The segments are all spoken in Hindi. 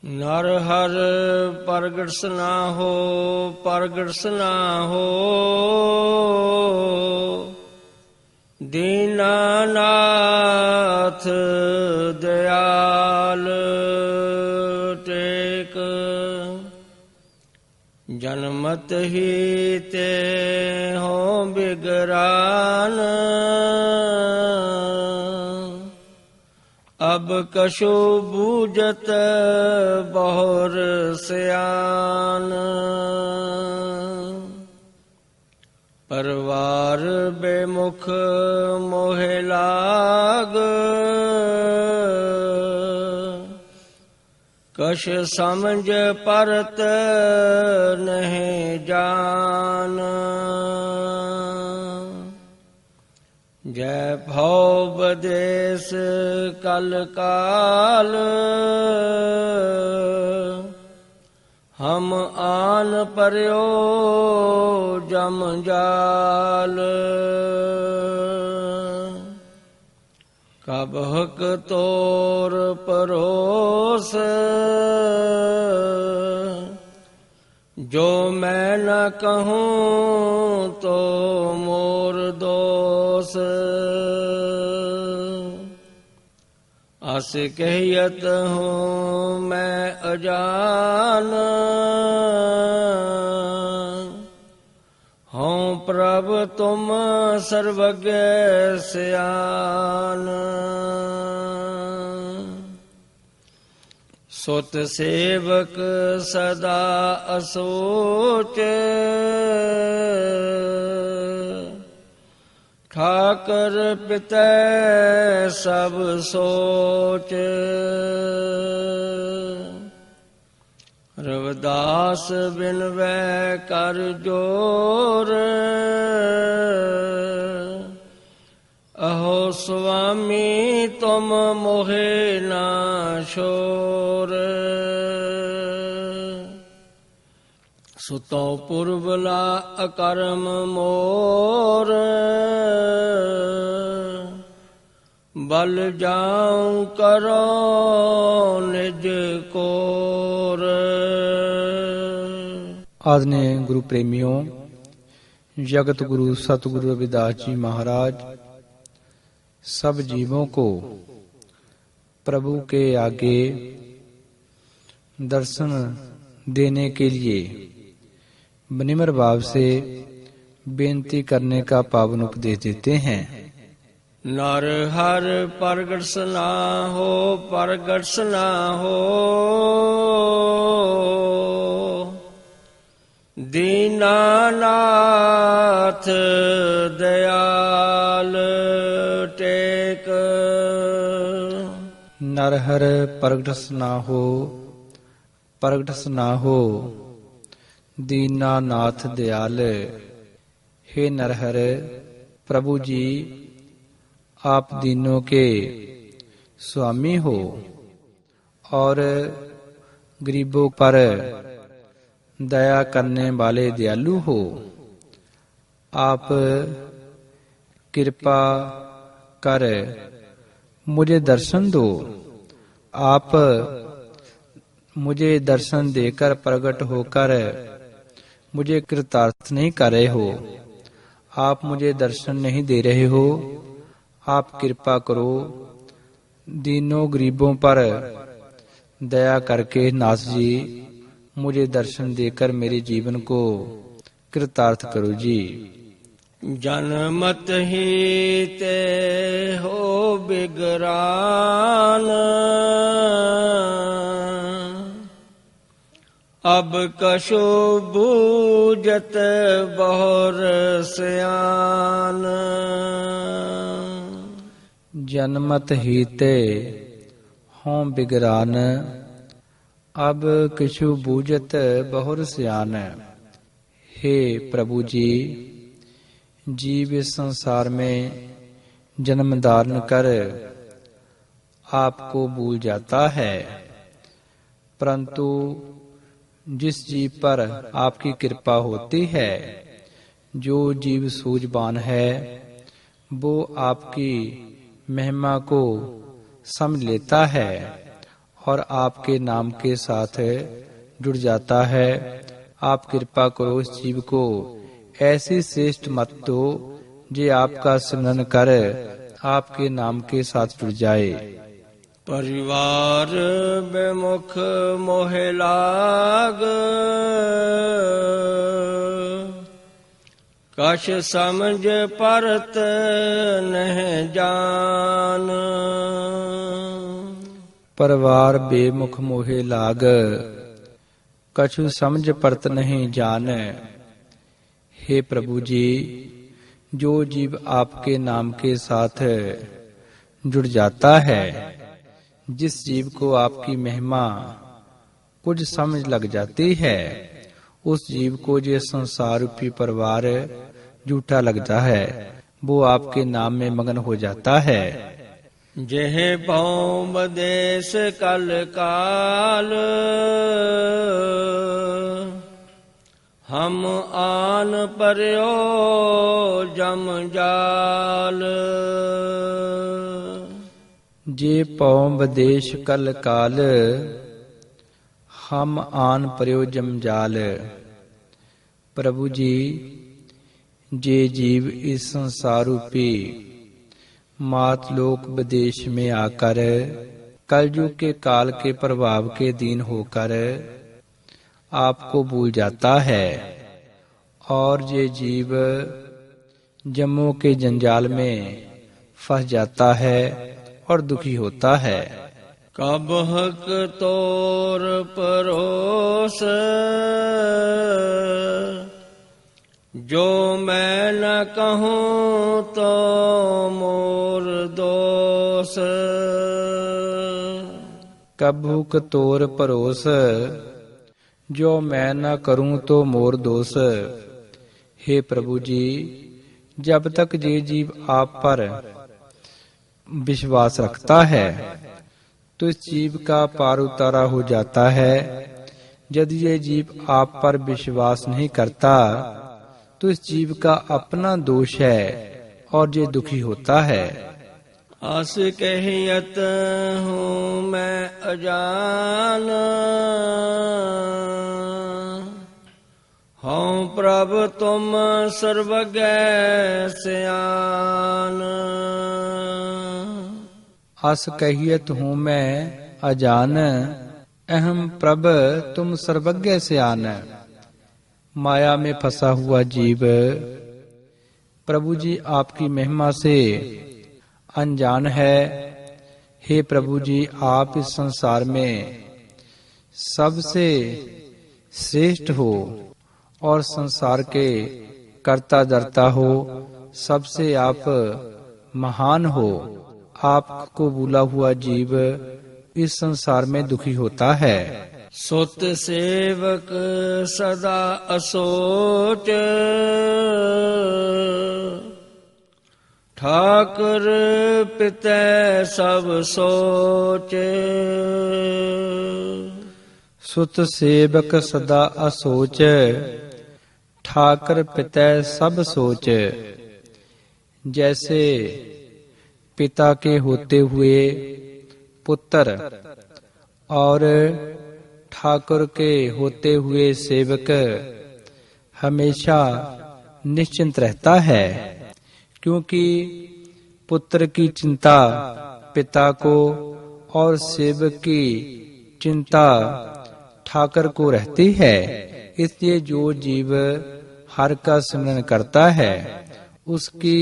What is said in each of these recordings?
नर हर प्रगट सनाहो प्रगट सनाहो दीनानाथ दयाल टेक जन्मत ही ते हो बिगरान अब कछु बूझत बहुर सयान परवार बेमुख मोहे लाग कछ समझ परत नहीं जान जय भव बदेश कल काल हम आन पर्यो जम जाल कबहक तोर परोस जो मैं न कहूँ तो मोर दोष अस कहियत हूँ मैं अजान हूँ प्रभु तुम सर्वज्ञ सियान सुत सेवक सदा असोच ठाकर पितै सब सोच रविदास बिनवै कर जोर अहो स्वामी तुम मोहे ना छोर सुतो पुरबला अकर्म मोर बल जाऊं करो निज कोर। आदरणीय गुरु प्रेमियों, जगत गुरु सतगुरु रविदास जी महाराज सब जीवों को प्रभु के आगे दर्शन देने के लिए विनम्र भाव से बेनती करने का पावन उपदेश देते हैं। नर हर प्रगट सनाहो प्रगट सनाहो दीनानाथ दयाल टेक। नरहर प्रगट सनाहो प्रगट सनाहो दीनानाथ दयाल। हे नरहर, प्रभु जी आप दीनों के स्वामी हो और गरीबों पर दया करने वाले दयालु हो। आप कृपा कर मुझे दर्शन दो। आप मुझे दर्शन देकर प्रकट होकर मुझे कृतार्थ नहीं कर रहे हो। आप मुझे दर्शन नहीं दे रहे हो। आप कृपा करो, दीनों गरीबों पर दया करके नाथ जी मुझे दर्शन देकर मेरे जीवन को कृतार्थ करो जी। जन्मत ही ते हो बिगरान अब कछु बूझत बहुर सयान। जन्मत ही ते हों बिगरान अब किछु बूझत बहुर सयान। हे प्रभु जी, जीव इस संसार में जन्म धारण कर आपको भूल जाता है, परंतु जिस जीव पर आपकी कृपा होती है, जो जीव सूझवान है, वो आपकी महिमा को समझ लेता है और आपके नाम के साथ जुड़ जाता है। आप कृपा करो इस जीव को ऐसी श्रेष्ठ मत दो जे आपका सिमरन कर आपके नाम के साथ जुड़ जाए। परिवार बेमुख मोहे लाग, कछ समझ परत नह जान। परिवार बेमुख मोहे लाग, कछु समझ परत नहीं जान। हे प्रभु जी, जो जीव आपके नाम के साथ जुड़ जाता है, जिस जीव को आपकी महिमा कुछ समझ लग जाती है, उस जीव को जो संसार रूपी परिवार झूठा लगता है, वो आपके नाम में मगन हो जाता है। जेह भौम देश कल काल, हम आन पर्यो जम जाल। जे पौम देश कल काल, हम आन पर्यो जम जाल। प्रभु जी, जे जीव इस संसार रूपी मात लोक विदेश में आकर कलयुग के काल के प्रभाव के अधीन होकर आपको भूल जाता है, और जे जीव जम्मों के जंजाल में फंस जाता है और दुखी होता है। कबहक तोर परोस, जो मैं न कहूँ तो मोर दोष। कबहुक तोर परोस, जो मैं न करूं तो मोर दोष। हे प्रभु जी, जब तक जे जीव आप पर विश्वास रखता है तो इस जीव का पार उतारा हो जाता है। यदि ये जीव आप पर विश्वास नहीं करता तो इस जीव का अपना दोष है और ये दुखी होता है। अस कहियत हूँ मैं अजान, हूँ प्रभु तुम सर्वज्ञ सयान। अस कहियत हूँ मैं अजान, अहम प्रभ तुम सर्वज्ञ सयान। माया में फंसा हुआ जीव प्रभु जी आपकी महिमा से अनजान है। हे प्रभु जी, आप इस संसार में सबसे श्रेष्ठ हो और संसार के कर्ता धर्ता हो, सबसे आप महान हो। आपको भूला हुआ जीव इस संसार में दुखी होता है। सुत सेवक सदा असोच, ठाकुर पिता सब सोच। सुत सेवक सदा असोच, ठाकर पिता सब सोच। जैसे पिता के होते हुए पुत्र और ठाकुर के होते हुए सेवक हमेशा निश्चिंत रहता है, क्योंकि पुत्र की चिंता पिता को और सेवक की चिंता ठाकुर को रहती है। इसलिए जो जीव हर का स्मरण करता है उसकी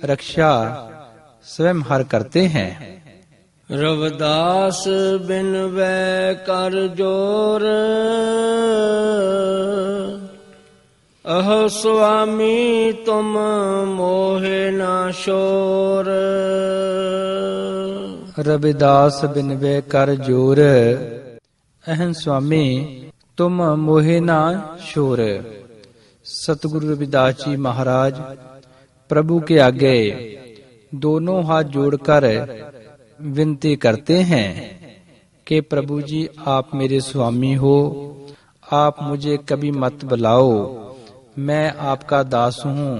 रक्षा स्वयं हर करते हैं। रविदास बिन वै कर जोर, अहो स्वामी तुम मोहे ना शोर। रविदास बिन वै कर जोर, अहं स्वामी तुम मोहे ना शोर। सतगुरु रविदास जी महाराज प्रभु के आगे दोनों हाथ जोड़कर विनती करते हैं कि प्रभु जी आप मेरे स्वामी हो, आप मुझे कभी मत बुलाओ। मैं आपका दास हूँ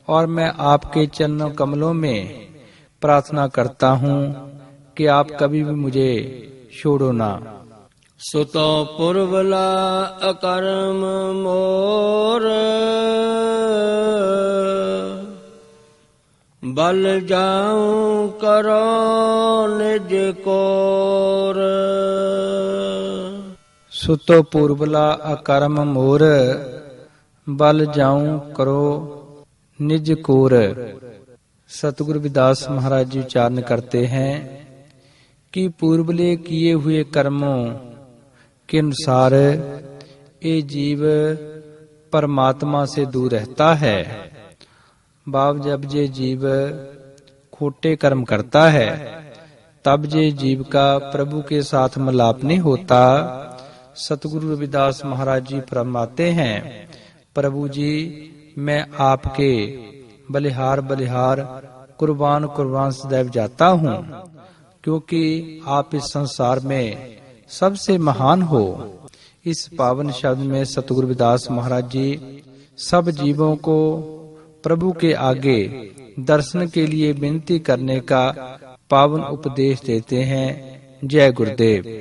और मैं आपके चरणों कमलों में प्रार्थना करता हूँ कि आप कभी भी मुझे ਛੋੜੋ ਨਾ। ਸੁਤੋ ਪੁਰਬਲਾ ਅਕਰਮ ਮੋਰ, ਬਲ ਜਾਉ ਕਰੋ ਨਿਜ ਕੋਰ। ਸੁਤੋ ਪੂਰਬਲਾ ਅਕਰਮ ਮੋਰ, ਬਲ ਜਾਉ ਕਰੋ निज कोर। सतगुरु रविदास महाराज जी उच्चारण करते हैं कि पूर्वले किए हुए कर्मों के अनुसार ये जीव परमात्मा से दूर रहता है। बाब जब ये जीव खोटे कर्म करता है तब ये जीव का प्रभु के साथ मिलाप नहीं होता। सतगुरु रविदास महाराज जी फरमाते हैं, प्रभु जी मैं आपके बलिहार बलिहार कुर्बान कुर्बान सदैव जाता हूँ, क्योंकि आप इस संसार में सबसे महान हो। इस पावन शब्द में सतगुरु रविदास महाराज जी सब जीवों को प्रभु के आगे दर्शन के लिए विनती करने का पावन उपदेश देते हैं। जय गुरुदेव।